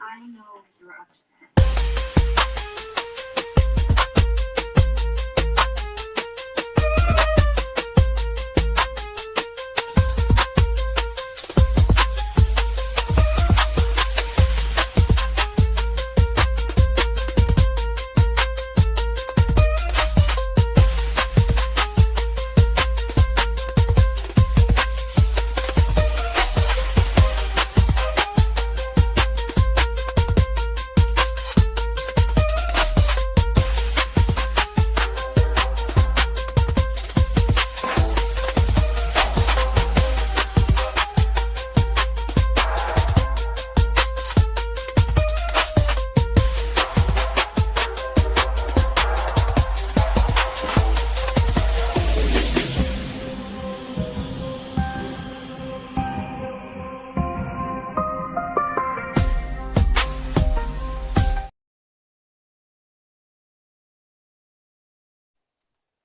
I know you're upset.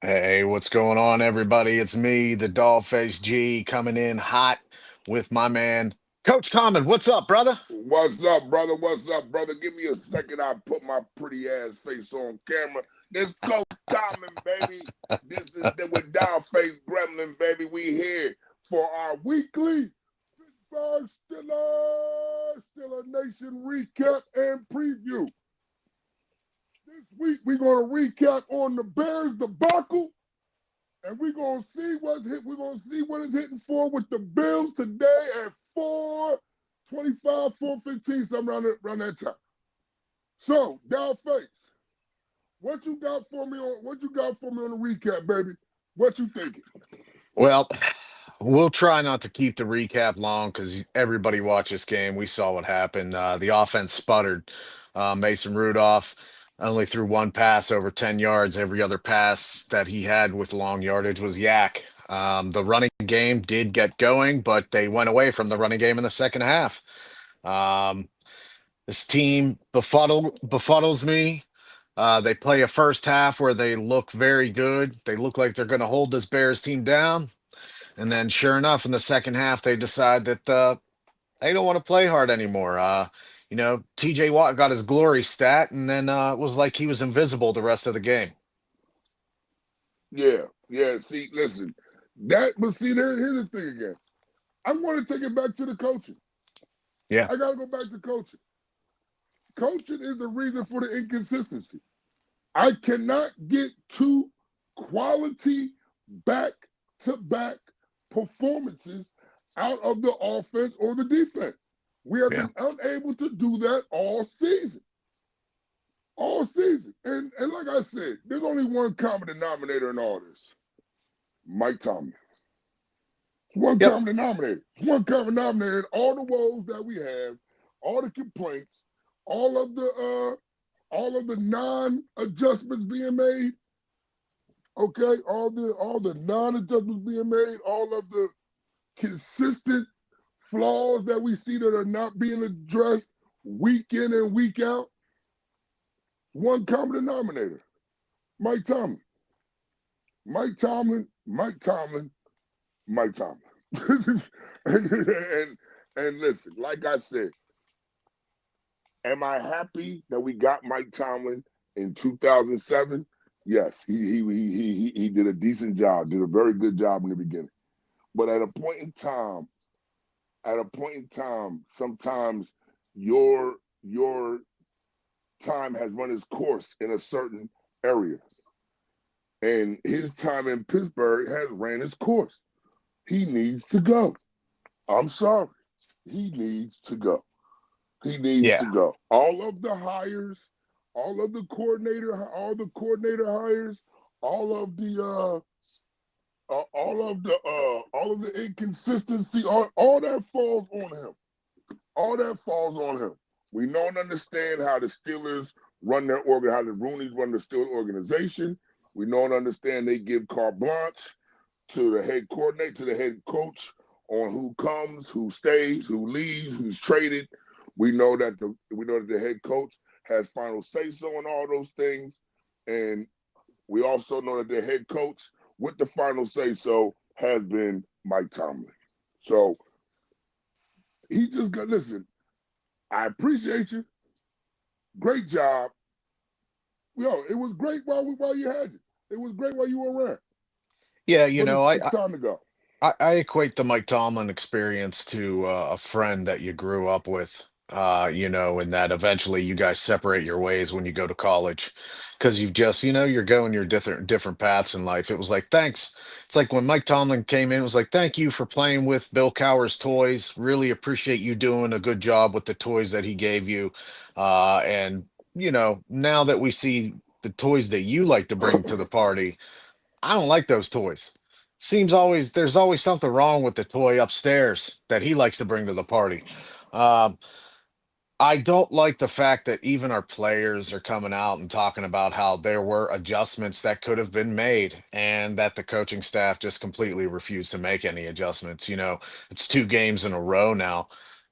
Hey, what's going on, everybody? It's me, the Dollface G, coming in hot with my man, Coach Common. What's up, brother? What's up, brother? What's up, brother? Give me a second. I put my pretty ass face on camera. This Coach Common, baby. This is the with Dollface Gremlin, baby. We here for our weekly Pittsburgh Steelers Nation recap and preview. This week we're gonna recap on the Bears debacle, and we're gonna see what's hit. We're gonna see what it's hitting for with the Bills today at 4:25, 4:15, something around that time. So, Dollface, what you got for me on the recap, baby? What you thinking? Well, we'll try not to keep the recap long because everybody watched this game. We saw what happened. The offense sputtered. Mason Rudolph only threw one pass over 10 yards. Every other pass that he had with long yardage was yak. The running game did get going, but they went away from the running game in the second half. Um, this team befuddles me. They play a first half where they look very good. They look like they're going to hold this Bears team down. And then, sure enough, in the second half, they decide that they don't want to play hard anymore. TJ Watt got his glory stat, and then it was like he was invisible the rest of the game. Yeah. See, listen, here's the thing again. I want to take it back to the coaching. Yeah. I got to go back to coaching. Coaching is the reason for the inconsistency. I cannot get two quality back-to-back performances out of the offense or the defense. We have been unable to do that all season. All season. And like I said, there's only one common denominator in all this. Mike Tomlin. It's one common denominator. It's one common denominator in all the woes that we have, all the complaints, all of the non-adjustments being made. Okay, all the non-adjustments being made, all of the consistent flaws that we see that are not being addressed week in and week out. One common denominator. Mike Tomlin. Mike Tomlin. and listen, like I said, am I happy that we got Mike Tomlin in 2007? Yes, he did a decent job, did a very good job in the beginning. But at a point in time, sometimes your time has run its course in a certain area. And his time in Pittsburgh has ran its course. He needs to go. I'm sorry. He needs to go. He needs to go. All of the hires, all of the coordinator hires, all of the inconsistency, all that falls on him. All that falls on him. We don't understand how the Steelers run their how the Rooneys run the Steelers organization. We don't understand they give carte blanche to the head coordinator, to the head coach on who comes, who stays, who leaves, who's traded. We know that the head coach has final say-so on all those things. And we also know that the head coach with the final say-so has been Mike Tomlin. So he just got, listen, I appreciate you. Great job. Yo, it was great while you had you. It was great while you were around. Yeah, But it's time to go. I equate the Mike Tomlin experience to a friend that you grew up with, and that eventually you guys separate your ways when you go to college because you've just, you're going your different paths in life. It was like, thanks. It's like when Mike Tomlin came in, it was like, thank you for playing with Bill Cowher's toys. Really appreciate you doing a good job with the toys that he gave you. And, now that we see the toys that you like to bring to the party, I don't like those toys. Seems always there's always something wrong with the toy upstairs that he likes to bring to the party. Um, I don't like the fact that even our players are coming out and talking about how there were adjustments that could have been made and that the coaching staff just completely refused to make any adjustments. It's 2 games in a row now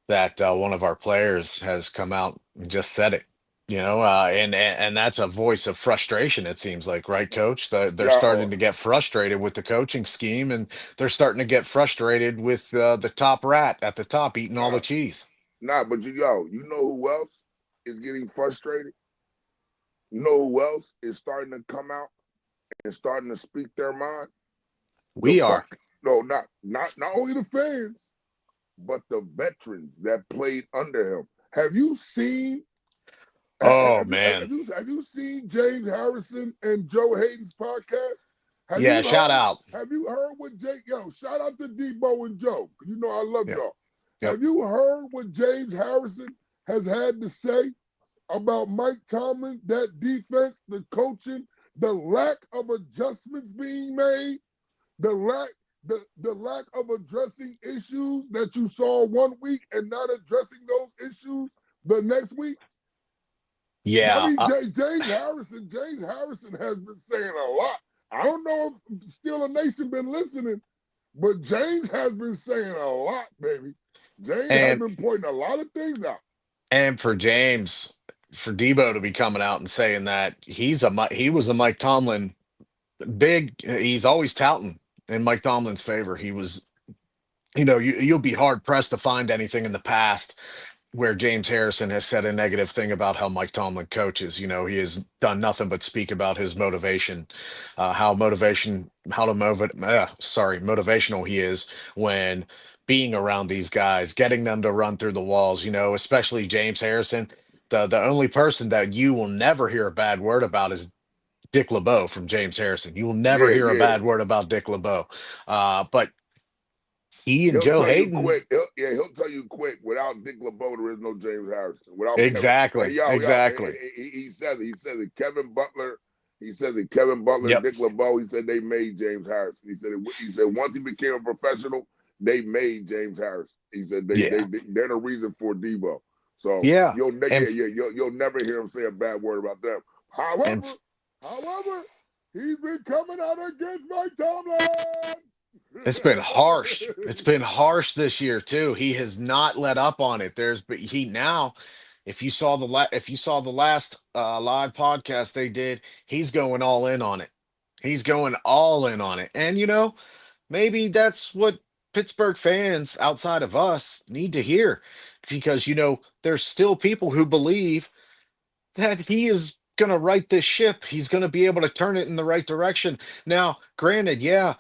that one of our players has come out and just said it. And that's a voice of frustration. It seems like, right, Coach? They're Yo, starting to get frustrated with the coaching scheme, and they're starting to get frustrated with the top rat at the top eating all the nah, cheese. but you know who else is getting frustrated? You know who else is starting to come out and starting to speak their mind? The We are. fuck no, not only the fans, but the veterans that played under him. Have you seen Oh man. have you seen James Harrison and Joe Hayden's podcast? Have Yeah, you shout heard out. have you heard what Jake yo, shout out to Debo and Joe. You know I love Yep. y'all. Yep. Have you heard what James Harrison has had to say about Mike Tomlin, that defense, the coaching, the lack of adjustments being made, the lack the lack of addressing issues that you saw one week and not addressing those issues the next week? I Yeah. mean, James Harrison has been saying a lot. I don't know if Still a Nation been listening, but James has been saying a lot, baby. James has and been pointing a lot of things out. and for James, for Debo to be coming out and saying that he was a Mike Tomlin big. He's always touting in Mike Tomlin's favor. He was. You'll be hard pressed to find anything in the past where James Harrison has said a negative thing about how Mike Tomlin coaches. He has done nothing but speak about his motivation, motivational he is when being around these guys, getting them to run through the walls. Especially James Harrison. The only person that you will never hear a bad word about is Dick LeBeau from James Harrison. You will never Yeah, hear a yeah. bad word about Dick LeBeau. But he and He'll Joe tell you Hayden, quick. He'll tell you quick. Without Dick LeBeau, there is no James Harrison. Without Kevin, exactly, exactly. he said that Kevin Butler. He said that Kevin Butler, Yep. Dick LeBeau. He said they made James Harrison. He said once he became a professional, they made James Harrison. He said Yeah. they're the reason for Debo. So Yeah. And you'll never hear him say a bad word about them. and However, he's been coming out against Mike Tomlin. it's been harsh. It's been harsh this year too. He has not let up on it. But he now, if you saw the last live podcast they did, he's going all in on it. He's going all in on it. And maybe that's what Pittsburgh fans outside of us need to hear because there's still people who believe that he is going to right this ship. He's going to be able to turn it in the right direction. Now, granted, yeah,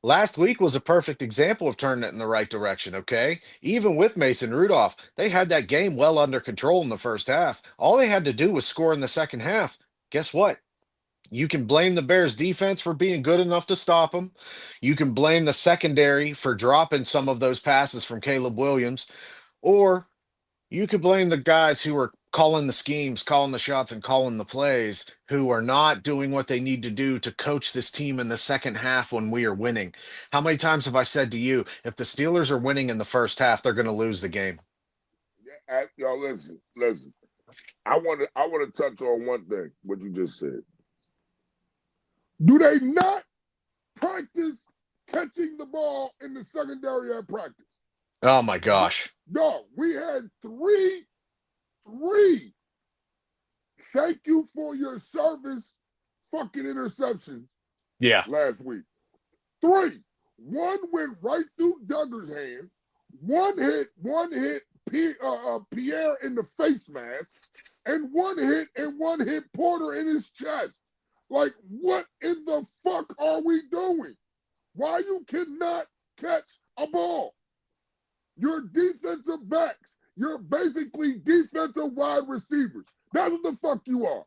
last week was a perfect example of turning it in the right direction, okay? Even with Mason Rudolph, they had that game well under control in the first half. All they had to do was score in the second half. Guess what? You can blame the Bears defense for being good enough to stop them. You can blame the secondary for dropping some of those passes from Caleb Williams, or you could blame the guys who are calling the schemes, calling the shots, and calling the plays, who are not doing what they need to do to coach this team in the second half when we are winning. How many times have I said to you, if the Steelers are winning in the first half, they're going to lose the game? Y'all listen. I want to touch on one thing. What you just said. Do they not practice catching the ball in the secondary at practice? Oh my gosh. No, we had three. Thank you for your service. Fucking interceptions Yeah. last week. Three. One went right through Duggar's hands. One hit Pierre in the face mask, and one hit Porter in his chest. Like, what in the fuck are we doing? Why you cannot catch a ball? You're defensive backs. You're basically defensive wide receivers. That's what the fuck you are.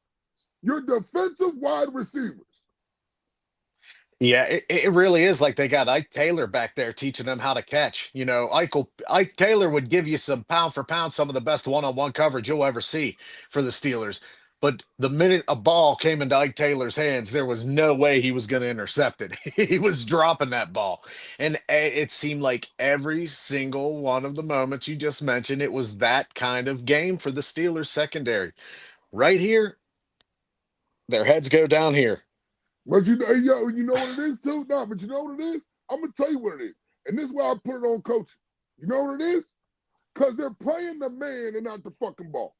You're defensive wide receivers. Yeah, it really is like they got Ike Taylor back there teaching them how to catch. Ike Taylor would give you some pound for pound, some of the best one-on-one coverage you'll ever see for the Steelers. But the minute a ball came into Ike Taylor's hands, there was no way he was going to intercept it. He was dropping that ball. And it seemed like every single one of the moments you just mentioned, it was that kind of game for the Steelers secondary. Right here, their heads go down here. But you know what it is too? No, but you know what it is? I'm gonna tell you what it is. And this is why I put it on coaching. You know what it is? Because they're playing the man and not the fucking ball.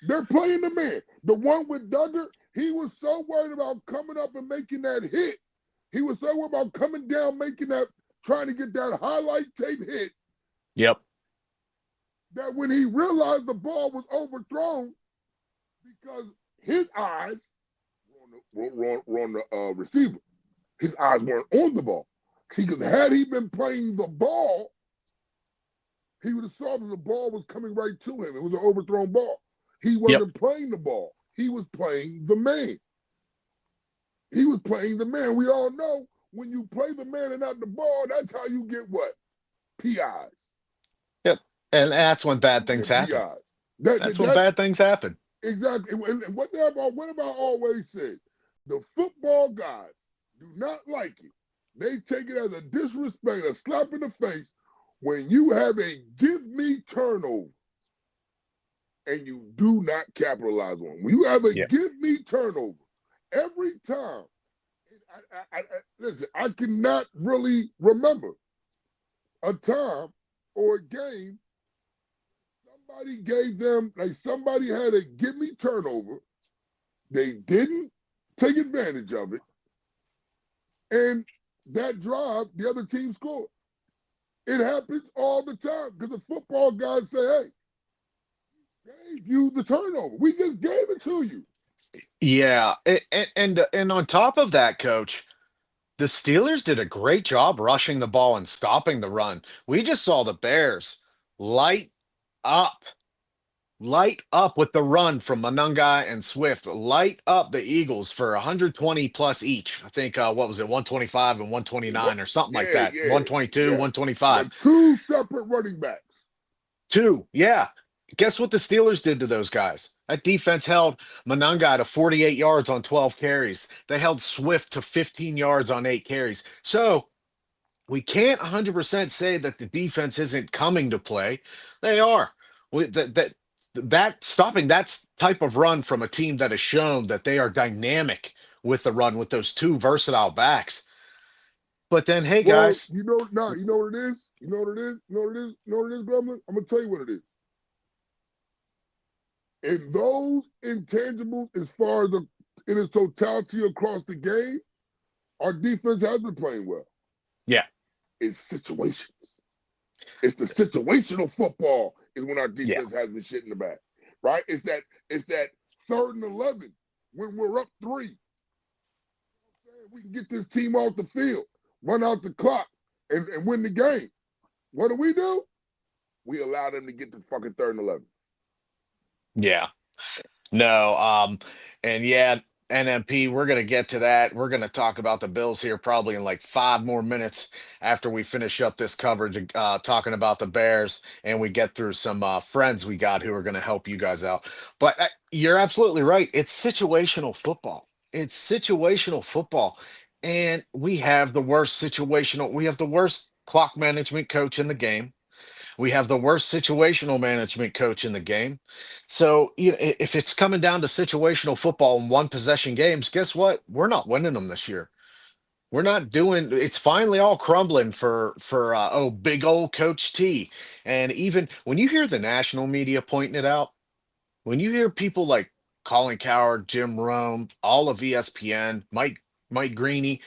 They're playing the man. The one with Duggar, he was so worried about coming up and making that hit. He was so worried about coming down, making that, trying to get that highlight tape hit, Yep. that when he realized the ball was overthrown, because his eyes were on the receiver. His eyes weren't on the ball. Because had he been playing the ball, he would have saw that the ball was coming right to him. It was an overthrown ball. He Yep. wasn't playing the ball. He was playing the man. He was playing the man. We all know when you play the man and not the ball, that's how you get what? PIs. Yep. And that's when bad You things get happen. PIs. That, That's that, when that bad things happen. exactly. And what have I always said? The football guys do not like it. They take it as a disrespect, a slap in the face when you have a give me turnover and you do not capitalize on it. When you have a Yeah. give me turnover, every time, listen, I cannot really remember a time or a game somebody gave them, like somebody had a give me turnover, they didn't take advantage of it, and that drive, the other team scored. It happens all the time because the football guys say, hey, gave you the turnover. We just gave it to you. Yeah. And on top of that, coach, the Steelers did a great job rushing the ball and stopping the run. We just saw the Bears light up, light up with the run from Monungai and Swift, light up the Eagles for 120 plus each. I think, what was it, 125 and 129 or something like Yeah, that. yeah, 122, yes. 125. But two separate running backs. Two, yeah. Guess what the Steelers did to those guys? That defense held Monungai to 48 yards on 12 carries. They held Swift to 15 yards on 8 carries. So we can't 100% say that the defense isn't coming to play. They are. That stopping that type of run from a team that has shown that they are dynamic with the run with those two versatile backs. But then, hey Well, guys, you know what it is? You know what it is? You know what it is? You know what it is, Gremlin? I'm gonna tell you what it is. And those intangibles, as far as in its totality across the game, our defense has been playing well. yeah, It's situations. It's the situational football is when our yeah, defense has been shit in the back, right? It's that 3rd and 11 when we're up 3. We can get this team off the field, run out the clock, and win the game. What do? We allow them to get to fucking 3rd and 11. yeah. No, and yeah, NMP, we're gonna get to that. We're gonna talk about the Bills here probably in like 5 more minutes after we finish up this coverage, talking about the Bears, and we get through some friends we got who are gonna help you guys out. But you're absolutely right. It's situational football. It's situational football, and we have the worst clock management coach in the game. We have the worst situational management coach in the game. So, if it's coming down to situational football and one possession games, guess what? We're not winning them this year. We're not doing it's finally all crumbling for big old Coach T. And even when you hear the national media pointing it out, when you hear people like Colin Coward, Jim Rome, all of ESPN, Mike Greeny,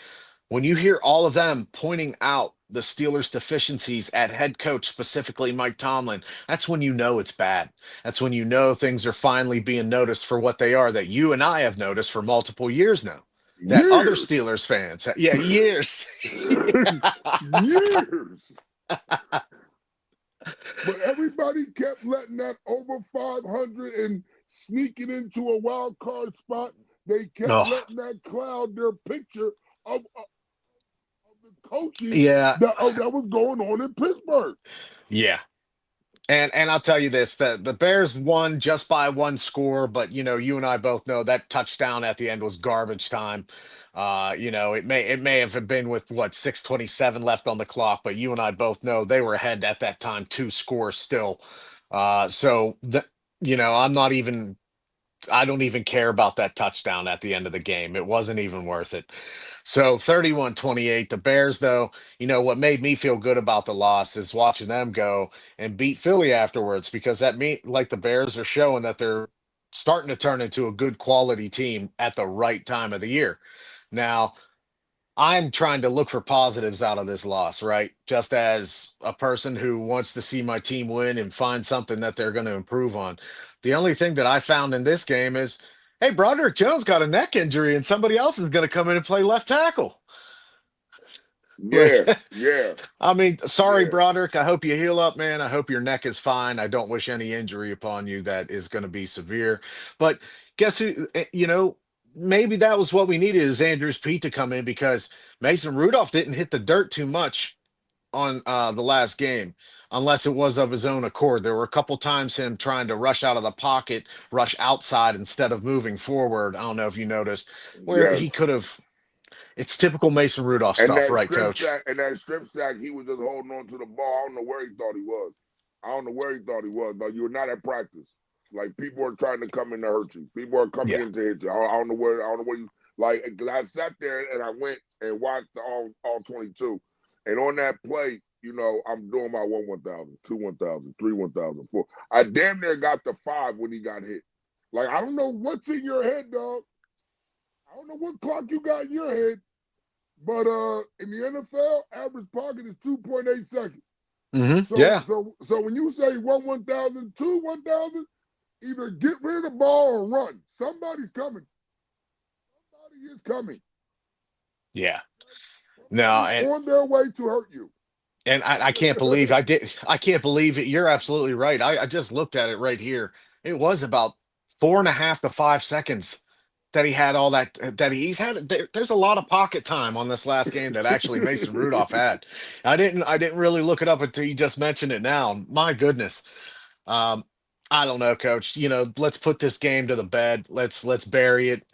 when you hear all of them pointing out the Steelers' deficiencies at head coach, specifically Mike Tomlin, that's when you know it's bad. That's when you know things are finally being noticed for what they are, that you and I have noticed for multiple years now. That other Years. Steelers fans, yeah, years. Years. But everybody kept letting that over 500 and sneaking into a wild card spot. They kept Oh, letting that cloud their picture of the coaching yeah, that was going on in Pittsburgh. yeah. And I'll tell you this, the Bears won just by one score, but you and I both know that touchdown at the end was garbage time. It may have been with what 6:27 left on the clock, but you and I both know they were ahead at that time, two scores still. So I'm not even I don't even care about that touchdown at the end of the game. It wasn't even worth it. So 31-28. The Bears, though, what made me feel good about the loss is watching them go and beat Philly afterwards, because that mean like the Bears are showing that they're starting to turn into a good quality team at the right time of the year. Now, I'm trying to look for positives out of this loss, right? Just as a person who wants to see my team win and find something that they're going to improve on. The only thing that I found in this game is, hey, Broderick Jones got a neck injury and somebody else is going to come in and play left tackle. Like, Yeah, yeah, I mean, sorry, yeah, Broderick. I hope you heal up, man. I hope your neck is fine. I don't wish any injury upon you that is going to be severe. But guess who? Maybe that was what we needed is Andrews Pete to come in, because Mason Rudolph didn't hit the dirt too much on the last game, unless it was of his own accord. There were a couple times him trying to rush out of the pocket, rush outside instead of moving forward. I don't know if you noticed where he yes. could have. It's typical Mason Rudolph stuff, right, Coach? And that strip sack, he was just holding on to the ball. I don't know where he thought he was. I don't know where he thought he was. But you were not at practice. Like people are trying to come in to hurt you. People are coming Yeah. in to hit you. I don't know where. I don't know where you. Like I sat there and I went and watched the all 22, and on that play, I'm doing my 1,000, 1,000, 1,000, 4. I damn near got the 5 when he got hit. Like I don't know what's in your head, dog. I don't know what clock you got in your head, but in the NFL, average pocket is 2.8 seconds. So Yeah. so so when you say 1,000, 1,000, either get rid of the ball or run. Somebody's coming. Somebody is coming. Yeah. No, Somebody's and on their way to hurt you. I can't believe I can't believe it. You're absolutely right. I just looked at it right here. It was about 4.5 to 5 seconds that he had all that he's had. There's a lot of pocket time on this last game that actually Mason Rudolph had. I didn't really look it up until you just mentioned it now. My goodness. Um, I don't know, Coach. Let's put this game to the bed. Let's bury it,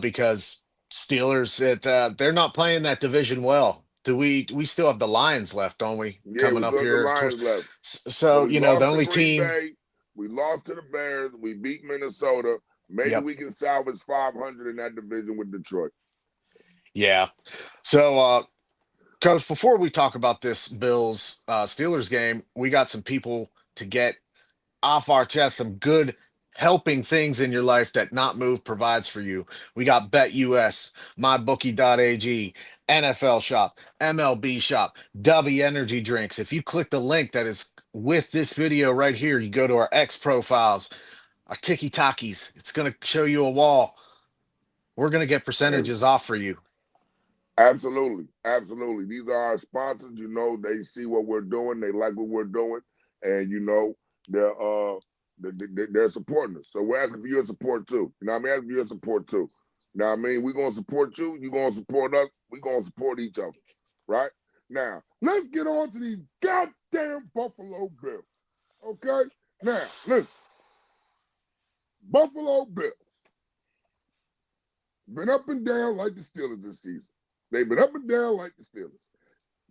because Steelers, they're not playing that division well. We still have the Lions left, don't we? Yeah, Coming we up still have the here towards. Lions left. So So we the lost to only Green team. Bay. We lost to the Bears. We beat Minnesota. Maybe Yep. we can salvage 500 in that division with Detroit. Yeah. So, Coach, before we talk about this Bills Steelers game, we got some people to get off our chest, some good helping things in your life that Not Move provides for you. We got BetUS, MyBookie.ag, NFL Shop, MLB Shop, W Energy Drinks. If you click the link that is with this video right here, you go to our X profiles, our Tiki Takis. It's going to show you a wall. We're going to get percentages off for you. Absolutely, absolutely. These are our sponsors. They see what we're doing. They like what we're doing, and they're supporting us. So we're asking for your support too. Asking for your support too. We're gonna support you. You're gonna support us. We're gonna support each other. Right now, let's get on to these goddamn Buffalo Bills. Okay. Now, listen, Buffalo Bills been up and down like the Steelers this season. They've been up and down like the Steelers.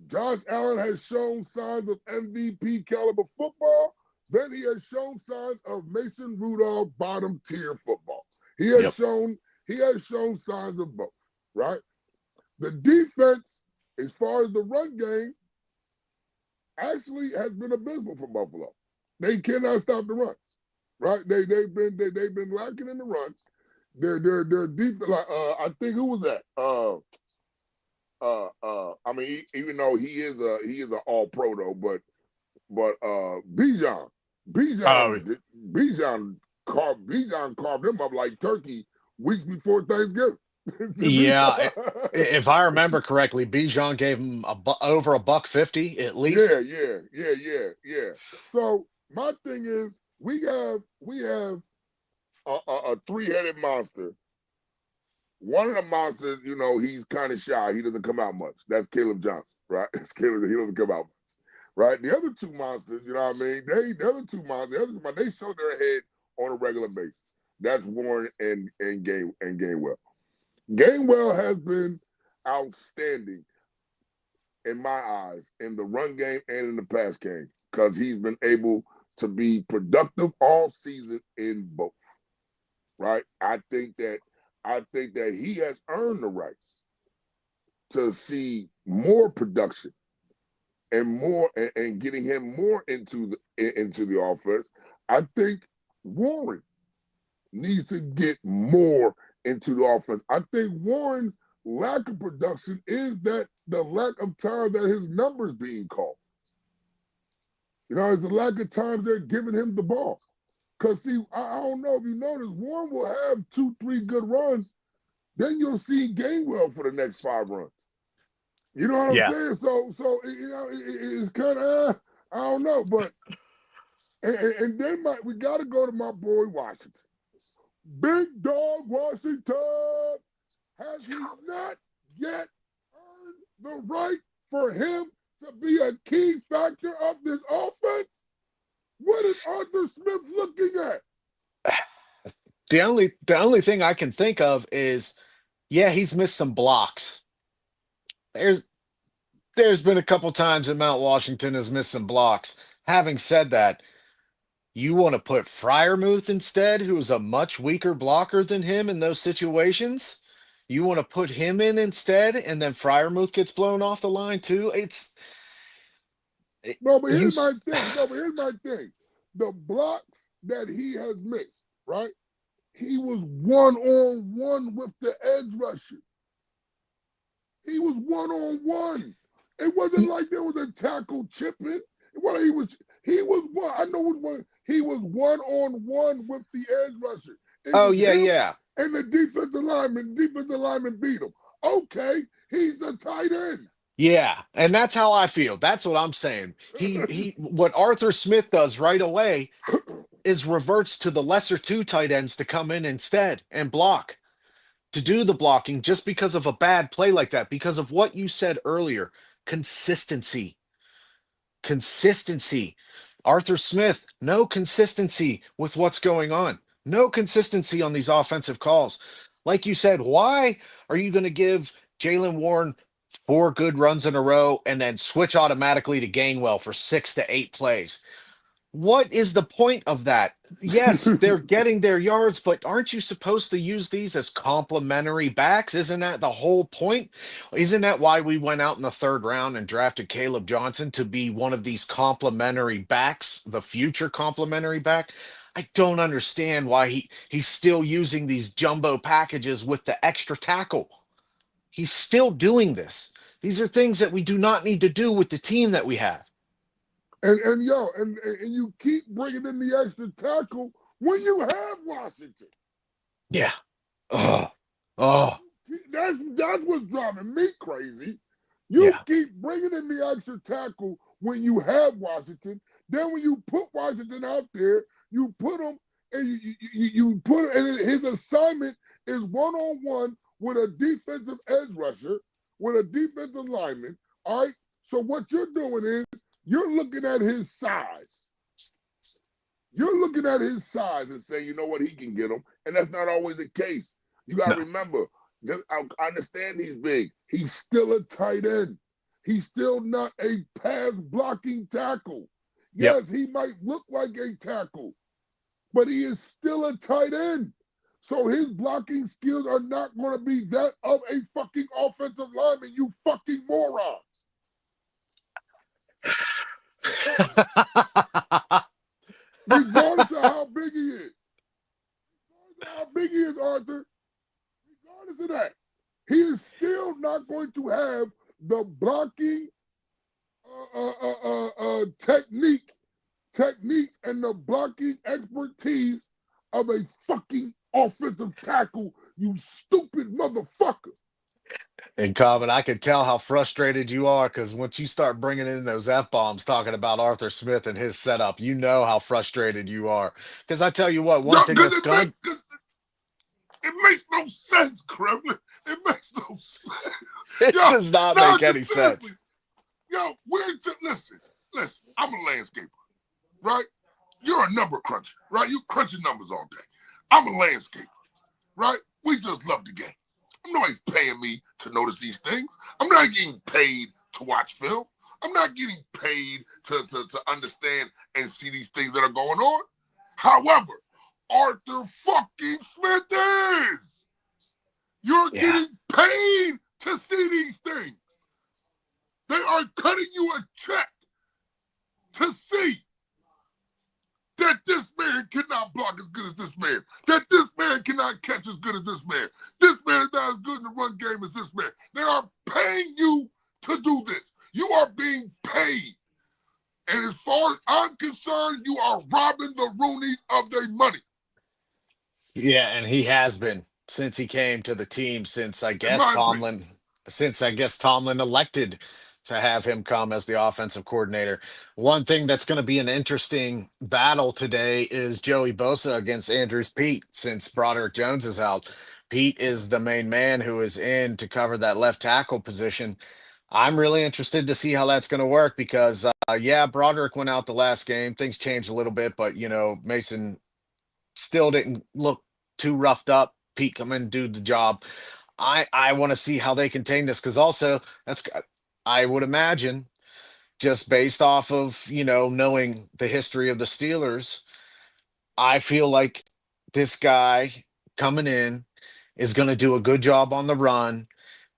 Josh Allen has shown signs of MVP caliber football. Then he has shown signs of Mason Rudolph bottom tier football. He has Yep. shown signs of both, right? The defense, as far as the run game, actually has been abysmal for Buffalo. They cannot stop the run, right? They've been lacking in the run. They're deep. Like I think who was that? I mean, even though he is an all pro though, but Bijan, Oh, Bijan carved him up like turkey weeks before Thanksgiving. yeah. Bijan, If I remember correctly, Bijan gave him over a buck 50 at yeah, least. yeah. So my thing is, we have a three-headed monster. One of the monsters, he's kind of shy. He doesn't come out much. That's Caleb Johnson, right? It's Caleb. He doesn't come out much, right? The other two monsters, you know what I mean? They show their head on a regular basis. That's Warren and Gainwell. Gainwell has been outstanding in my eyes in the run game and in the pass game because he's been able to be productive all season in both. Right? I think that he has earned the right to see more production and getting him more into the offense. I think Warren needs to get more into the offense. I think Warren's lack of production is that the lack of time that his numbers being called. It's a lack of times they're giving him the ball. Because, see, I don't know if you notice, Warren will have 2, 3 good runs. Then you'll see Gainwell for the next 5 runs. You know what I'm Yeah. saying? So it's kind of, I don't know. But, and then we got to go to my boy Washington. Big dog Washington. Has he not yet earned the right for him to be a key factor of this offense? What is Arthur Smith looking at? The only thing I can think of is, yeah, he's missed some blocks. There's there's been a couple times that Mount Washington has missed some blocks. Having said that, you want to put Fryermuth instead, who is a much weaker blocker than him in those situations. You want to put him in instead, and then Fryermuth gets blown off the line too. It, No, but you. here's my thing. No, but here's my thing. The blocks that he has missed, right? He was 1-on-1 with the edge rusher. He was 1-on-1. It wasn't like there was a tackle chipping. Well, he was one. I know it was. He was 1-on-1 with the edge rusher. It Oh was yeah, him yeah, and the defensive lineman. Defensive lineman beat him. Okay, he's a tight end. yeah, and that's how I feel. That's what I'm saying. What Arthur Smith does right away is reverts to the lesser two tight ends to come in instead and block, to do the blocking just because of a bad play like that, because of what you said earlier. Consistency. Consistency. Arthur Smith, no consistency with what's going on. No consistency on these offensive calls. Like you said, why are you going to give Jalen Warren 4 good runs in a row and then switch automatically to Gainwell for 6 to 8 plays? What is the point of that? Yes, they're getting their yards, but aren't you supposed to use these as complementary backs? Isn't that the whole point? Isn't that why we went out in the third round and drafted Caleb Johnson to be one of these complementary backs, the future complementary back? I don't understand why he's still using these jumbo packages with the extra tackle. He's still doing this. These are things that we do not need to do with the team that we have. And you keep bringing in the extra tackle when you have Washington. Yeah. Oh, oh, That's what's driving me crazy. You yeah. keep bringing in the extra tackle when you have Washington. Then when you put Washington out there, you put him and you put and his assignment is 1-on-1 with a defensive edge rusher, with a defensive lineman. All right. So what you're doing is you're looking at his size. You're looking at his size and saying, you know what, he can get him. And that's not always the case. You got to No. remember, I understand he's big. He's still a tight end. He's still not a pass blocking tackle. Yep. Yes, he might look like a tackle, but he is still a tight end. So his blocking skills are not going to be that of a fucking offensive lineman, you fucking moron. Regardless of how big he is. Regardless of how big he is, Arthur. Regardless of that. he is still not going to have the blocking techniques and the blocking expertise of a fucking offensive tackle, you stupid motherfucker. And Common, I can tell how frustrated you are because once you start bringing in those F bombs talking about Arthur Smith and his setup, you know how frustrated you are. Because I tell you what, Yo, one thing because that's gonna it makes no sense, Gremlin. It makes no sense. it Yo, does not no, make any just seriously. sense. Yo, we're just listen. I'm a landscaper, right? You're a number cruncher, right? You crunching numbers all day. I'm a landscaper, right? We just love the game. Nobody's paying me to notice these things. I'm not getting paid to watch film. I'm not getting paid to understand and see these things that are going on. However, Arthur fucking Smith is. You're Yeah. getting paid to see these things. They are cutting you a check to see that this man cannot block as good as this man, that this man cannot catch as good as this man, this man is not as good in the run game as this man. They are paying you to do this. You are being paid. And as far as I'm concerned, you are robbing the Rooneys of their money, Yeah, and he has been since he came to the team, in my opinion. Since I guess Tomlin elected to have him come as the offensive coordinator. One thing that's going to be an interesting battle today is Joey Bosa against Andrews Pete, since Broderick Jones is out. Pete is the main man who is in to cover that left tackle position. I'm really interested to see how that's going to work because, yeah, Broderick went out the last game. Things changed a little bit, but, Mason still didn't look too roughed up. Pete come in and do the job. I want to see how they contain this because also I would imagine just based off of knowing the history of the Steelers, I feel like this guy coming in is going to do a good job on the run.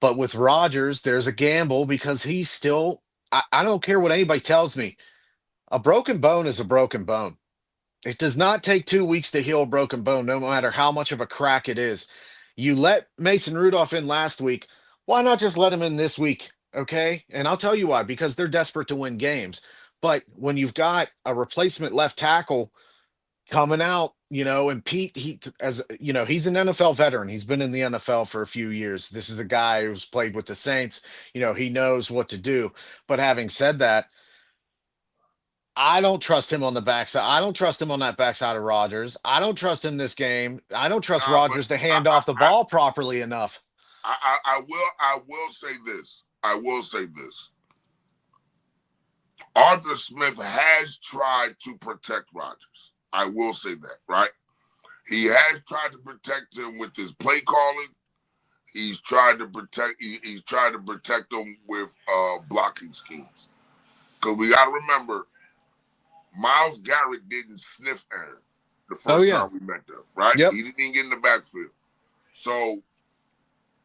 But with Rodgers, there's a gamble because he's still. I don't care what anybody tells me. A broken bone is a broken bone. It does not take 2 weeks to heal a broken bone, no matter how much of a crack it is. You let Mason Rudolph in last week. Why not just let him in this week? Okay. And I'll tell you why, because they're desperate to win games. But when you've got a replacement left tackle coming out, and Pete, he's an NFL veteran. He's been in the NFL for a few years. This is a guy who's played with the Saints. He knows what to do. But having said that, I don't trust him on the backside. I don't trust him on that backside of Rodgers. I don't trust him this game. I don't trust Nah, but Rodgers to hand off the ball properly enough. I will say this. I will say this. Arthur Smith has tried to protect Rodgers. I will say that, right? He has tried to protect him with his play calling. He's tried to protect. He's tried to protect him with blocking schemes. Because we got to remember, Myles Garrett didn't sniff Aaron the Oh first yeah. time we met them, right? Yep. He didn't get in the backfield. So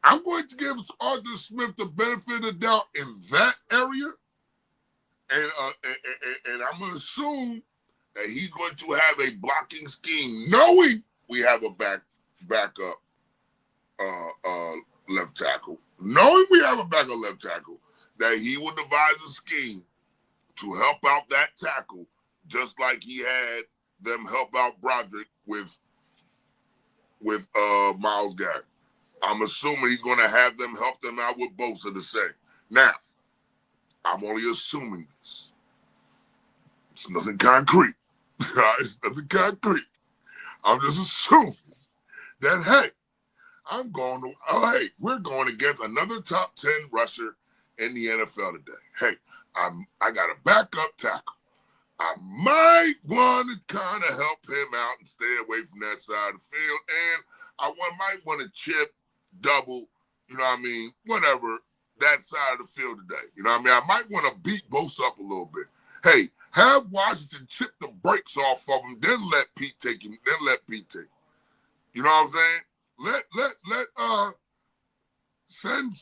I'm going to give Arthur Smith the benefit of the doubt in that area, and I'm going to assume that he's going to have a blocking scheme, knowing we have a backup left tackle, knowing we have a backup left tackle, that he will devise a scheme to help out that tackle, just like he had them help out Broderick with Myles Garrett. I'm assuming he's going to have them help them out with Bosa the same. Now, I'm only assuming this. It's nothing concrete. It's nothing concrete. I'm just assuming that, hey, we're going against another top 10 rusher in the NFL today. Hey, I got a backup tackle. I might want to kind of help him out and stay away from that side of the field. And might want to chip, double, whatever, that side of the field today. I might want to beat Bosa up a little bit. Hey, have Washington chip the brakes off of him, then let Pete take him, then let Pete take him. You know what I'm saying? Send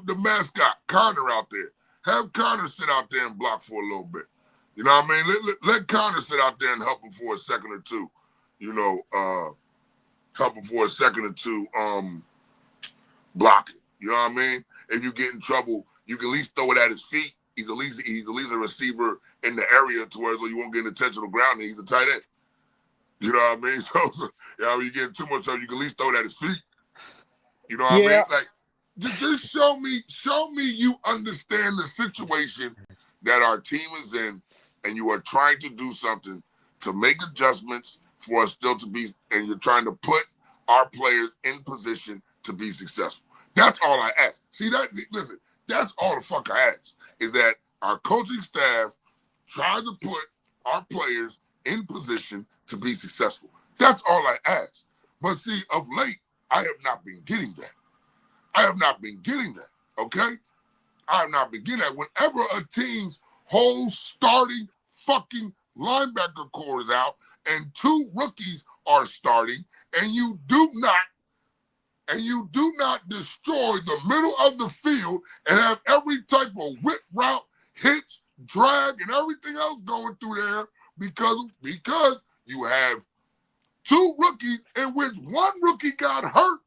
the mascot Connor out there. Have Connor sit out there and block for a little bit. You know what I mean? Let Connor sit out there and help him for a second or two. Help him for a second or two. blocking. You know what I mean? If you get in trouble, you can at least throw it at his feet. He's at least a receiver in the area to where so you won't get intentional grounding. He's a tight end. You know what I mean? When you get too much trouble, you can at least throw it at his feet. You know what I mean? Yeah, Like, just show me you understand the situation that our team is in, and you are trying to do something to make adjustments for us still to be, and you're trying to put our players in position to be successful. That's all I ask. See that? Listen, that's all the fuck I ask is that our coaching staff tries to put our players in position to be successful. That's all I ask. But see, of late, I have not been getting that. I have not been getting that. Okay? I have not been getting that. Whenever a team's whole starting fucking linebacker core is out and two rookies are starting, and you do not destroy the middle of the field and have every type of whip route, hitch, drag, and everything else going through there because you have two rookies in which one rookie got hurt.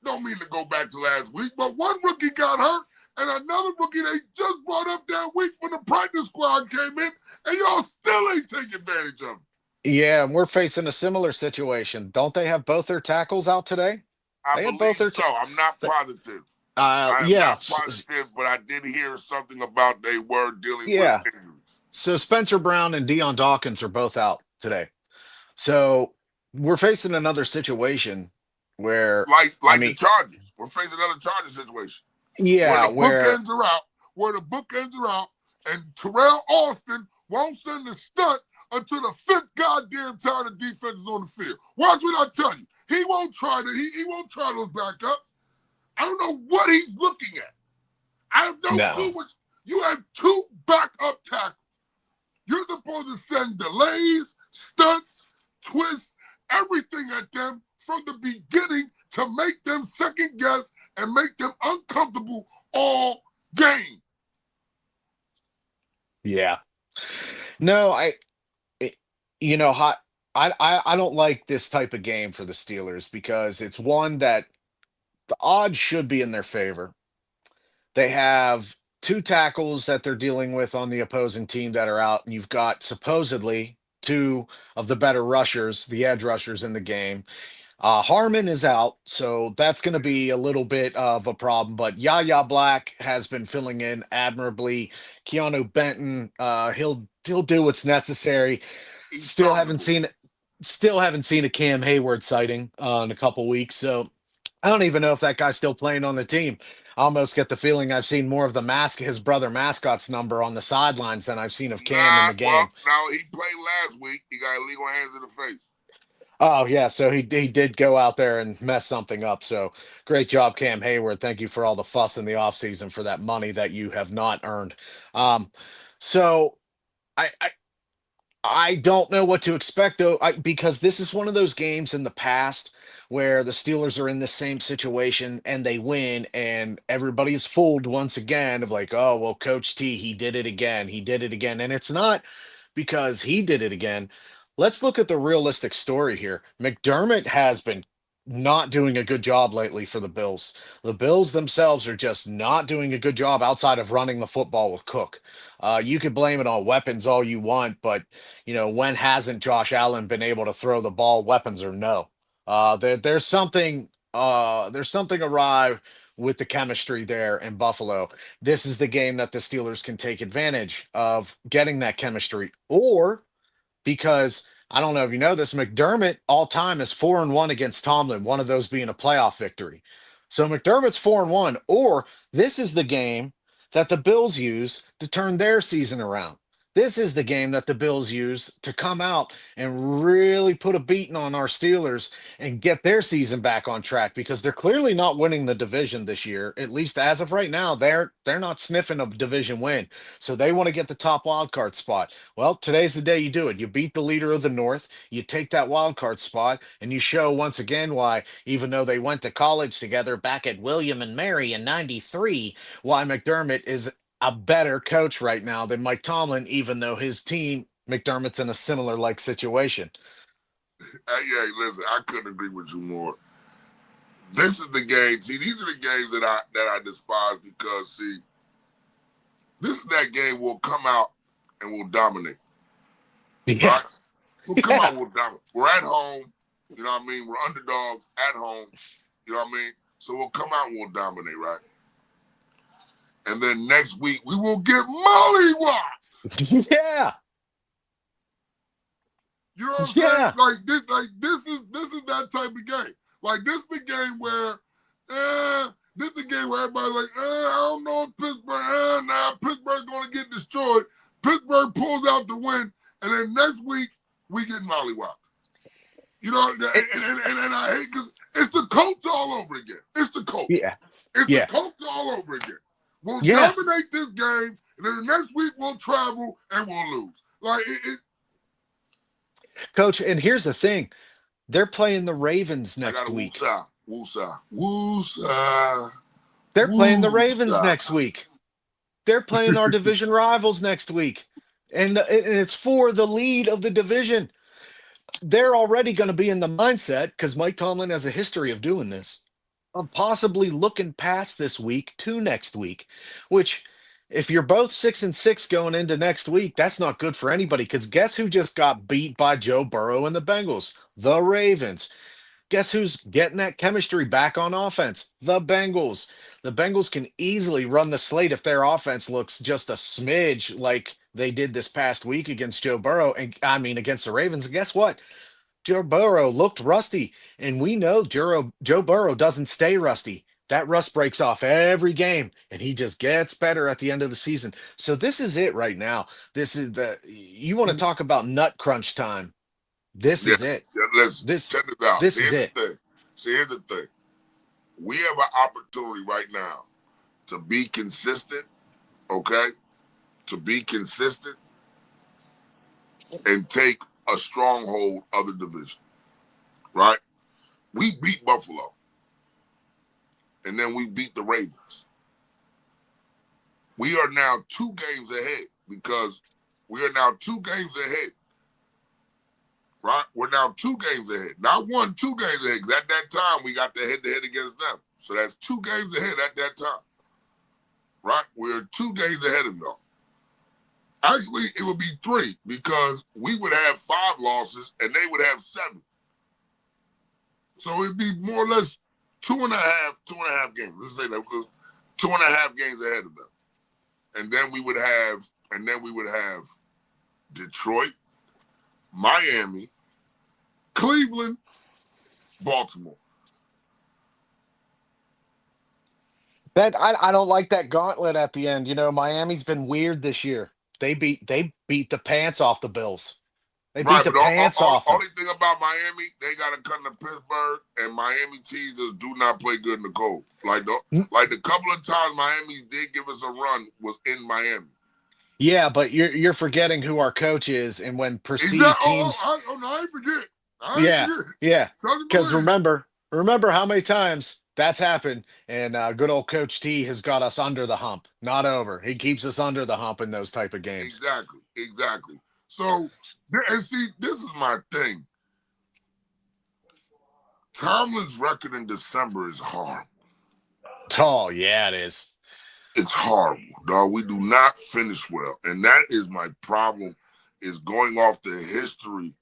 Don't mean to go back to last week, but one rookie got hurt and another rookie they just brought up that week when the practice squad came in, and y'all still ain't take advantage of it. yeah, and we're facing a similar situation. Don't they have both their tackles out today? I They had both believe their. so. I'm not positive. I am Yeah, not positive, but I did hear something about they were dealing with yeah. injuries. So Spencer Brown and Deion Dawkins are both out today. So we're facing another situation where, I Like the mean, Chargers. We're facing another Chargers situation where yeah, the where bookends are out, and Terrell Austin won't send the stunt until the fifth goddamn time the defense is on the field. Watch what I tell you. He won't try those backups. I don't know what he's looking at. I have no clue no, what you have two backup tackles. You're supposed to send delays, stunts, twists, everything at them from the beginning to make them second guess and make them uncomfortable all game. yeah, no, it- you know, hot. I don't like this type of game for the Steelers because it's one that the odds should be in their favor. They have two tackles that they're dealing with on the opposing team that are out, and you've got supposedly two of the better rushers, the edge rushers in the game. Harmon is out, so that's going to be a little bit of a problem. But Yaya Black has been filling in admirably. Keanu Benton, he'll do what's necessary. He's Still haven't serviceable. seen still haven't seen a Cam Hayward sighting in a couple weeks, so I don't even know if that guy's still playing on the team. I almost get the feeling I've seen more of his brother mascot's number on the sidelines than I've seen of Cam in Nah, the well, game. now he played last week. He got illegal hands in the face. Oh yeah, so he did go out there and mess something up. So great job, Cam Hayward. Thank you for all the fuss in the offseason for that money that you have not earned. Um, so I, I I don't know what to expect though, because this is one of those games in the past where the Steelers are in the same situation and they win, and everybody's fooled once again of like, oh well, Coach T, he did it again, he did it again, and it's not because he did it again. Let's look at the realistic story here. McDermott has been not doing a good job lately for the Bills. The Bills themselves are just not doing a good job outside of running the football with Cook. You could blame it on weapons all you want, but when hasn't Josh Allen been able to throw the ball, weapons or no? There's something awry with the chemistry there in Buffalo. This is the game that the Steelers can take advantage of getting that chemistry, or because I don't know if you know this, McDermott all time is 4-1 against Tomlin, one of those being a playoff victory. So McDermott's 4-1, or this is the game that the Bills use to turn their season around. This is the game that the Bills use to come out and really put a beating on our Steelers and get their season back on track because they're clearly not winning the division this year. At least as of right now, they're not sniffing a division win. So they want to get the top wild card spot. Well, today's the day you do it. You beat the leader of the North, you take that wild card spot, and you show once again why, even though they went to college together back at William and Mary in '93, why McDermott is a better coach right now than Mike Tomlin, even though his team, McDermott's in a similar situation. Yeah, listen, I couldn't agree with you more. This is the game. See, these are the games that I despise because see, this is that game we'll come out and we'll dominate. Yeah. Right? We'll come out Yeah. and we'll dominate. We're at home. You know what I mean? We're underdogs at home. You know what I mean? So we'll come out and we'll dominate, right? And then next week we will get mollywopped. Yeah. You know what I'm saying? Yeah. This is that type of game. Like this is the game where, this is the game where everybody's like, I don't know if Pittsburgh, Pittsburgh's gonna get destroyed. Pittsburgh pulls out the win, and then next week we get mollywopped. You know, and I hate because it's the Colts all over again. It's the Colts. Yeah. It's the Yeah. Colts all over again. We'll Yeah. dominate this game, and then the next week we'll travel and we'll lose. Like Coach, and here's the thing. They're playing the Ravens I got next a week. woosah, woosah, woosah, They're playing the Ravens woosah. next week. They're playing our division rivals next week. And it's for the lead of the division. They're already going to be in the mindset because Mike Tomlin has a history of doing this, of possibly looking past this week to next week, which if you're both 6-6 going into next week, that's not good for anybody because guess who just got beat by Joe Burrow and the Bengals? The Ravens. Guess who's getting that chemistry back on offense? The Bengals. The Bengals can easily run the slate if their offense looks just a smidge like they did this past week against Joe Burrow and I mean against the Ravens. And guess what? Joe Burrow looked rusty, and we know Joe Burrow doesn't stay rusty. That rust breaks off every game, and he just gets better at the end of the season. So this is it right now. This is the you want to talk about nut crunch time. This Yeah, is it. yeah, listen, This check this out. this is it. Here's the thing. We have an opportunity right now to be consistent, okay? To be consistent and take a stronghold of the division, right? We beat Buffalo, and then we beat the Ravens. We are now 2 games ahead because we are now 2 games ahead, right? We're now 2 games ahead. Not 1, 2 games ahead, because at that time we got the head-to-head against them. So that's 2 games ahead at that time, right? We're 2 games ahead of y'all. Actually, it would be 3 because we would have 5 losses and they would have 7. So it'd be more or less 2.5 games. Let's say that because 2.5 games ahead of them. And then we would have Detroit, Miami, Cleveland, Baltimore. That I don't like that gauntlet at the end. You know, Miami's been weird this year. They beat the pants off the Bills. They beat Right, the but pants off them. only thing about Miami, they got to come to Pittsburgh, and Miami teams just do not play good in the cold. Like the couple of times Miami did give us a run was in Miami. Yeah, but you're forgetting who our coach is, and when perceived Exactly. teams, No, I ain't forget. yeah, yeah. Trust and Because believe. remember how many times that's happened, and good old Coach T has got us under the hump, not over. He keeps us under the hump in those type of games. Exactly. So, and see, this is my thing. Tomlin's record in December is horrible. Oh yeah, it is. It's horrible, dog. We do not finish well, and that is my problem. Is going off the history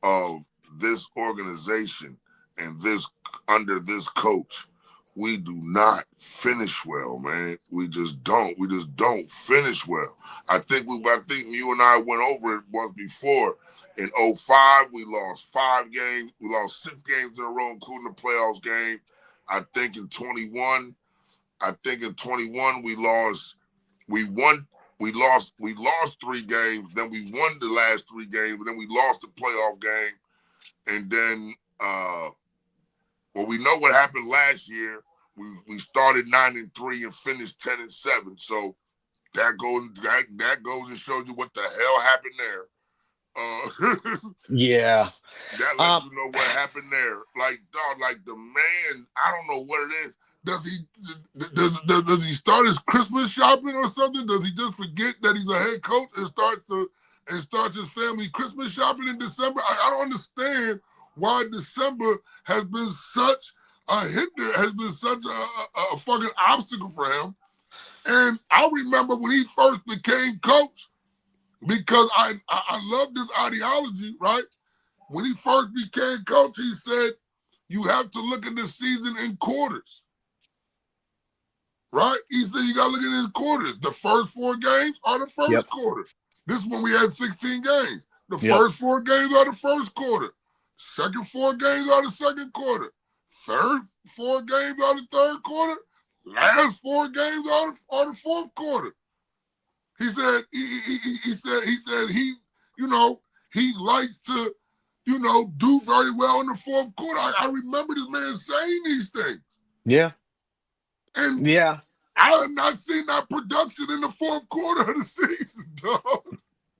of this organization and this under this coach. We do not finish well, man. We just don't. We just don't finish well. I think you and I went over it once before. In 05, we lost 5 games. We lost 6 games in a row, including the playoffs game. I think in 21 we lost 3 games, then we won the last 3 games, and then we lost the playoff game. And then we know what happened last year. We started 9-3 and finished 10-7. So that goes and shows you what the hell happened there. Yeah. That lets you know what happened there. Like, dog, like the man, I don't know what it is. Does he start his Christmas shopping or something? Does he just forget that he's a head coach and starts his family Christmas shopping in December? I don't understand why December has been such a hinder has been such a fucking obstacle for him. And I remember when he first became coach, because I love this ideology, right? When he first became coach, he said, you have to look at the season in quarters, right? He said, you got to look at it in quarters. The first 4 games are the Yep. first quarter. This one we had 16 games. The Yep. first 4 games are the first quarter. Second 4 games are the second quarter. Third 4 games are the third quarter. Last 4 games are the fourth quarter. He said he you know he likes to do very well in the fourth quarter. I remember this man saying these things, Yeah. and Yeah. I have not seen that production in the fourth quarter of the season, dog.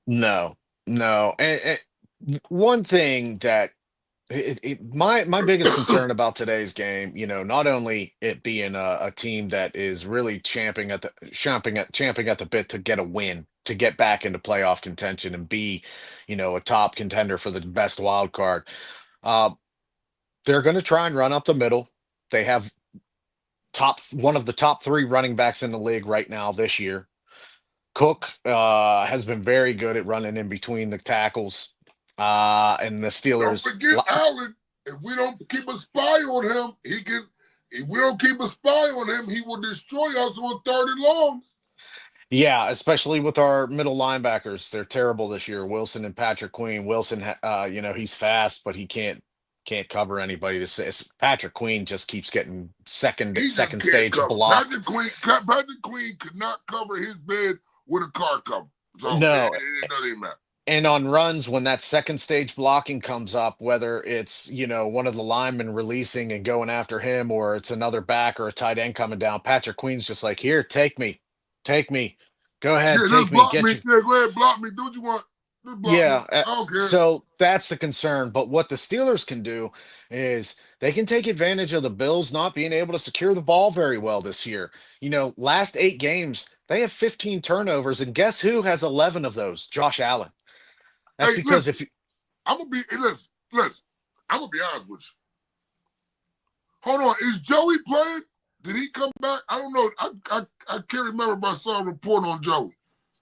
No. No. And one thing that my biggest concern about today's game, not only it being a team that is really champing at the bit to get a win, to get back into playoff contention and be, a top contender for the best wild card. Uh, they're going to try and run up the middle. They have one of the top three running backs in the league right now this year. Cook has been very good at running in between the tackles. And the Don't Steelers. forget Allen. If we don't keep a spy on him, he can. If we don't keep a spy on him, he will destroy us on third and longs. Yeah, especially with our middle linebackers. They're terrible this year. Wilson and Patrick Queen. Wilson, he's fast, but he can't cover anybody to say. Patrick Queen just keeps getting second He just second can't stage cover. blocked. Patrick Queen could not cover his bed with a car cover. So No, it doesn't even matter. and on runs when that second stage blocking comes up, whether it's one of the linemen releasing and going after him, or it's another back or a tight end coming down, Patrick Queen's just like, here, take me, go ahead, Yeah, just take me, block get me. you. Yeah, go ahead, block me. Do what you want. Just block me. Yeah, I don't care. so that's the concern. But what the Steelers can do is they can take advantage of the Bills not being able to secure the ball very well this year. Last 8 games, they have 15 turnovers, and guess who has 11 of those? Josh Allen. That's Hey, because listen. if you, I'm gonna be. Hey, listen. I'm gonna be honest with you. Hold on. Is Joey playing? Did he come back? I don't know. I can't remember if I saw a report on Joey.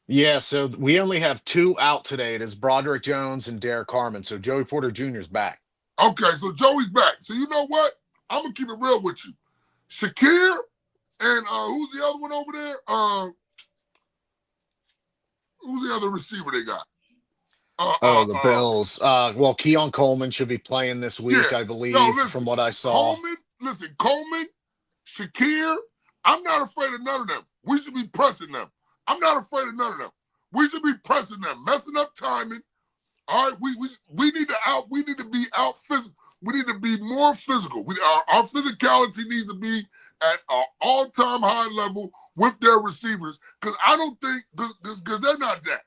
yeah, so we only have two out today. It is Broderick Jones and Derek Harmon. So Joey Porter Jr. is back. Okay, so Joey's back. So you know what? I'm gonna keep it real with you. Shakir and who's the other one over there? Who's the other receiver they got? Uh, uh, Oh, the uh, Bills. Well, Keon Coleman should be playing this yeah. week, I No, believe, from listen. what I saw. Coleman, Shakir. I'm not afraid of none of them. We should be pressing them. I'm not afraid of none of them. We should be pressing them, messing up timing. All right, we need to be out physical. We need to be more physical. Our physicality needs to be at an all-time high level with their receivers. Because I don't think because they're not that.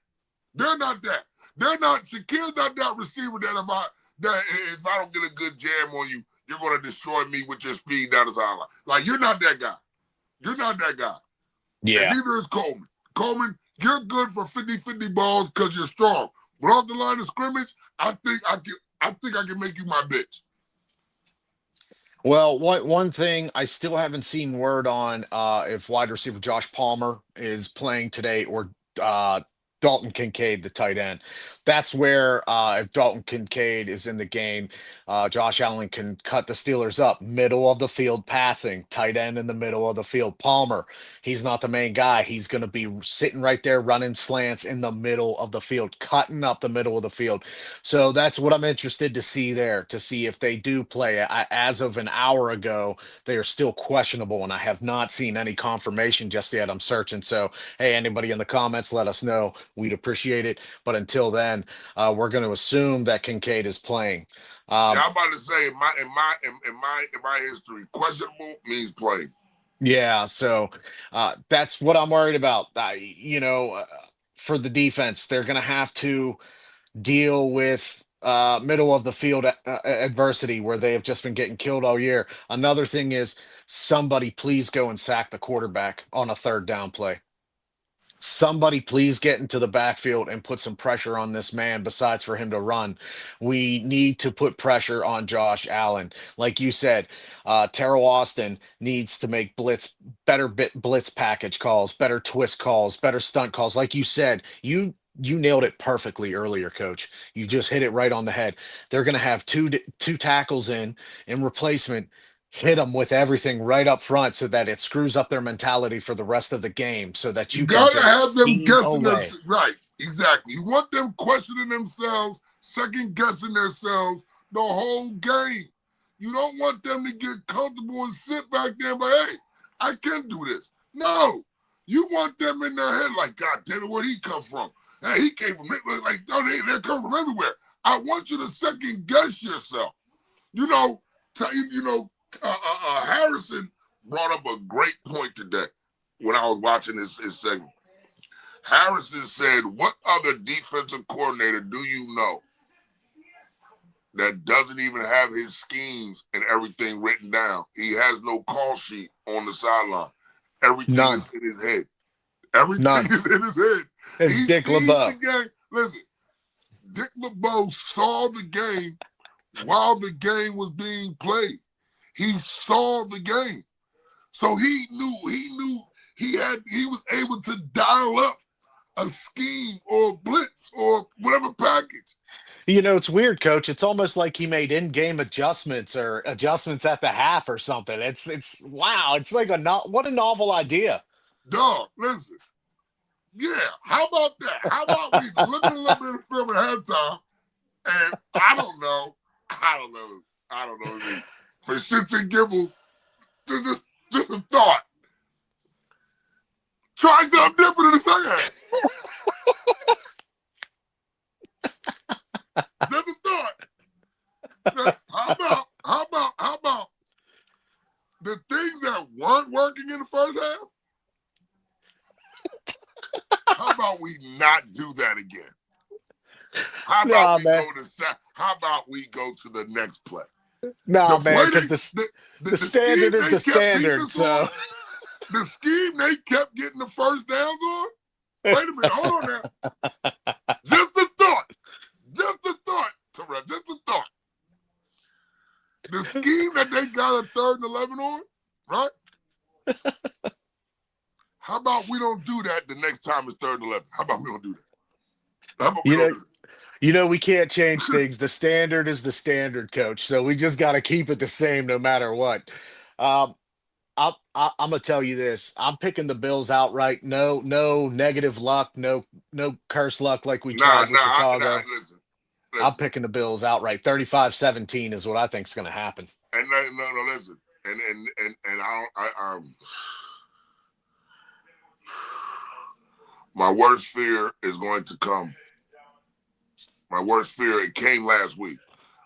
They're not that. They're not. Shakir's not that receiver that if I don't get a good jam on you, you're going to destroy me with your speed down the sideline. Like you're not that guy. You're not that guy. And Yeah. neither is Coleman. Coleman, you're good for 50-50 balls because you're strong. But off the line of scrimmage, I think I can make you my bitch. Well, one thing I still haven't seen word on if wide receiver Josh Palmer is playing today or uh, Dalton Kincaid, the tight end. That's where if Dalton Kincaid is in the game, Josh Allen can cut the Steelers up, middle of the field passing, tight end in the middle of the field. Palmer, he's not the main guy. He's going to be sitting right there running slants in the middle of the field, cutting up the middle of the field. So that's what I'm interested to see there, to see if they do play. As of an hour ago, they are still questionable, and I have not seen any confirmation just yet. I'm searching. So, hey, anybody in the comments, let us know. We'd appreciate it. But until then, we're going to assume that Kincaid is playing. Yeah, Um, I'm about to say in my history, questionable means playing. yeah, so that's what I'm worried about. For the defense, they're going to have to deal with middle of the field adversity where they have just been getting killed all year. Another thing is somebody please go and sack the quarterback on a third down play. somebody please get into the backfield and put some pressure on this man besides for him to run. We need to put pressure on Josh Allen. Like you said, Terrell Austin needs to make blitz package calls, better twist calls, better stunt calls. Like you said, you nailed it perfectly earlier, coach. You just hit it right on the head. They're going to have two tackles in replacement, hit them with everything right up front so that it screws up their mentality for the rest of the game so that You you can gotta just have them steam guessing their away. right. Exactly. You want them questioning themselves, second guessing themselves the whole game. You don't want them to get comfortable and sit back there and be like, hey, I can do this. No. You want them in their head like, God damn it, where'd he come from? Hey, he came from like, oh, they're coming from everywhere. I want you to second guess yourself. You know, Harrison brought up a great point today when I was watching his segment. Harrison said, what other defensive coordinator do you know that doesn't even have his schemes and everything written down? He has no call sheet on the sideline. Everything None. is in his head. Everything None. is in his head. It's He Dick sees the LeBeau. game. Listen, Dick LeBeau saw the game while the game was being played. He saw the game. So he knew he was able to dial up a scheme or blitz or whatever package. It's weird, coach. It's almost like he made in-game adjustments or adjustments at the half or something. It's wow. It's like what a novel idea. Dog, listen. Yeah, how about that? How about we look at a little bit of film at halftime and I don't know. For shits and giggles, just a thought. Try something different in the second half. Just a thought. How about the things that weren't working in the first half? How about we not do that again? How about Nah, man. how about we go to the next play? Nah, The man, play because the the scheme standard is they the kept beating standard. us on, So the scheme they kept getting the first downs on. Wait a minute, hold on now. Just a thought. Just a thought, Terrell. Just a thought. The scheme that they got a 3rd and 11 on, right? How about we don't do that the next time it's 3rd and 11? How about we don't do that? How about we you don't know, do we can't change things. The standard is the standard, coach. So we just got to keep it the same no matter what. Um, I'm gonna tell you this. I'm picking the Bills outright. No, no negative luck. No curse luck like we Nah, tried with Chicago. listen, I'm listen. picking the Bills outright. 35-17 is what I think is going to happen. And no, listen. And my worst fear is going to come. My worst fear, it came last week.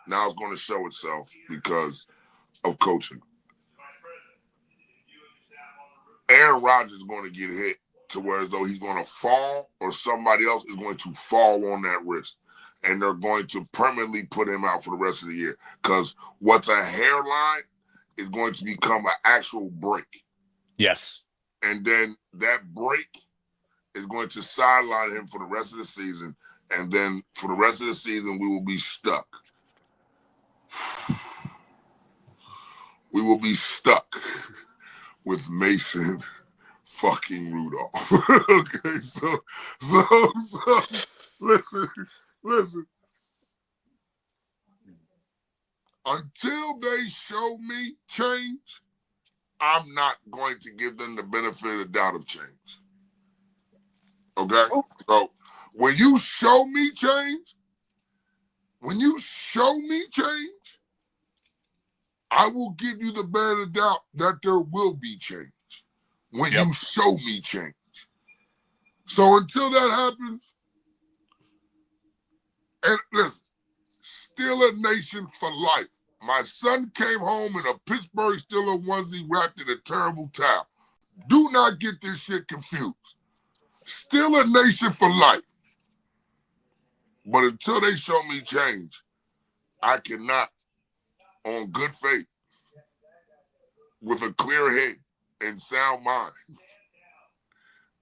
Now it's going to show itself because of coaching. Aaron Rodgers is going to get hit to where as though he's going to fall or somebody else is going to fall on that wrist. And they're going to permanently put him out for the rest of the year. Because what's a hairline is going to become an actual break. Yes. And then that break is going to sideline him for the rest of the season. And then for the rest of the season, we will be stuck. We will be stuck with Mason fucking Rudolph. Okay, so listen. Until they show me change, I'm not going to give them the benefit of the doubt of change. Okay? So when you show me change, I will give you the benefit of the doubt that there will be change. When Yep. you show me change. So until that happens, and listen, Steeler Nation for life. My son came home in a Pittsburgh Steeler onesie wrapped in a terrible towel. Do not get this shit confused. Steeler Nation for life. But until they show me change, I cannot, on good faith, with a clear head and sound mind,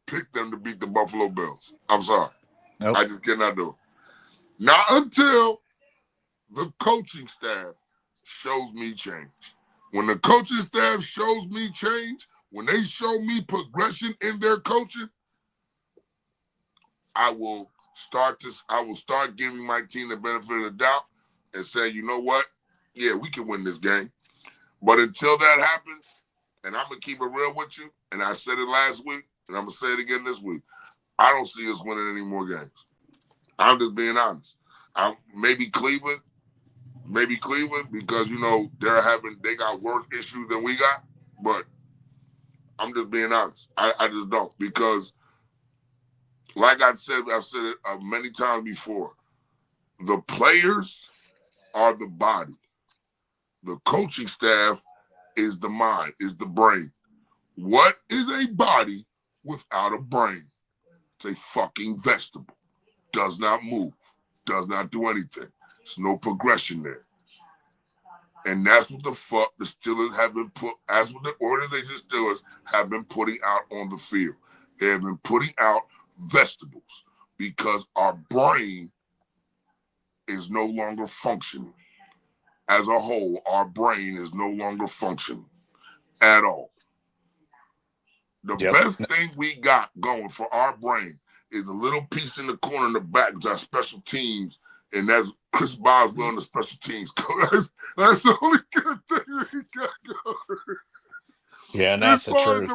pick them to beat the Buffalo Bills. I'm sorry. Nope. I just cannot do it. Not until the coaching staff shows me change. When the coaching staff shows me change, when they show me progression in their coaching, I will start giving my team the benefit of the doubt and say, you know what? Yeah, we can win this game. But until that happens, and I'm going to keep it real with you, and I said it last week, and I'm going to say it again this week, I don't see us winning any more games. I'm just being honest. Maybe Cleveland, because, you know, they got worse issues than we got, but I'm just being honest. I just don't, because like I've said it many times before, the players are the body. The coaching staff is the mind, is the brain. What is a body without a brain? It's a fucking vegetable. Does not move. Does not do anything. There's no progression there. And that's what the fuck the Steelers have been that's what the organization Steelers have been putting out on the field. They have been putting out vegetables because our brain is no longer functioning. As a whole, our brain is no longer functioning at all. The Yep. best thing we got going for our brain is a little piece in the corner in the back, which are special teams, and that's Chris Boswell and the special teams. That's the only good thing we got going. Yeah, and As that's the far as truth.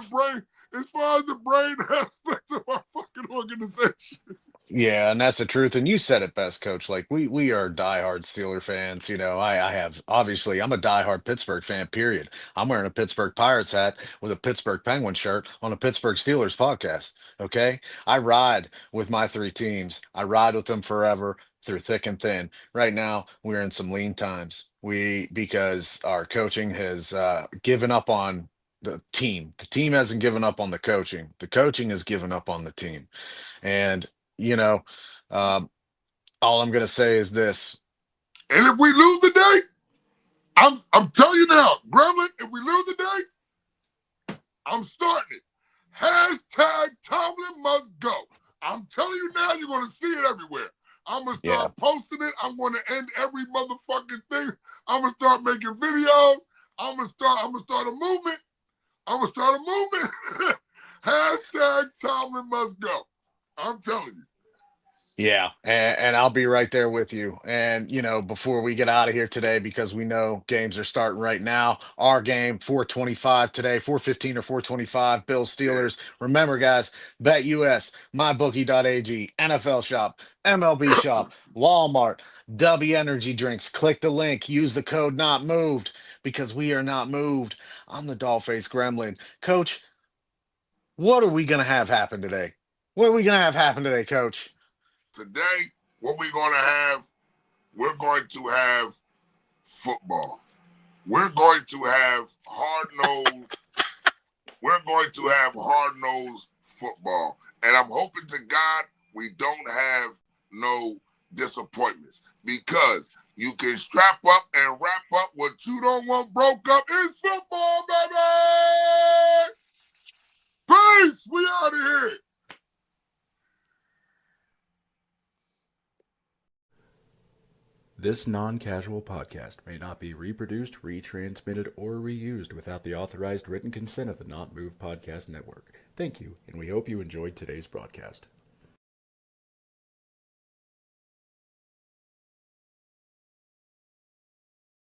the brain aspect of our fucking organization. Yeah, and that's the truth. And you said it best, Coach. Like we are diehard Steeler fans. You know, I have obviously I'm a diehard Pittsburgh fan, period. I'm wearing a Pittsburgh Pirates hat with a Pittsburgh Penguin shirt on a Pittsburgh Steelers podcast. Okay. I ride with my three teams. I ride with them forever through thick and thin. Right now, we're in some lean times. Because our coaching has given up on the team. The team hasn't given up on the coaching. The coaching has given up on the team. And you know, um, all I'm gonna say is this. And if we lose today, I'm telling you now, Gremlin, if we lose today, I'm starting it. Hashtag Tomlin must go. I'm telling you now, you're going to see it everywhere. I'm going to Yeah, start posting it. I'm going to end every motherfucking thing. I'm going to start making videos. I'm going to start a movement. Hashtag Tomlin must go. I'm telling you. yeah, and I'll be right there with you. And before we get out of here today, because we know games are starting right now. Our game 4:25 today, 4:15 or 4:25. Bills Yeah. Steelers. Remember, guys, Bet US, MyBookie.ag, NFL Shop, MLB Shop, Walmart, W Energy Drinks. Click the link. Use the code Not Moved because we are not moved. I'm the Dollface Gremlin, Coach. What are we gonna have happen today? What are we gonna have happen today, Coach? Today, what we're going to have football. We're going to have hard-nosed football. And I'm hoping to God we don't have no disappointments, because you can strap up and wrap up what you don't want broke up in football, baby! Peace! We out of here! This non-casual podcast may not be reproduced, retransmitted, or reused without the authorized written consent of the Not Move Podcast Network. Thank you, and we hope you enjoyed today's broadcast.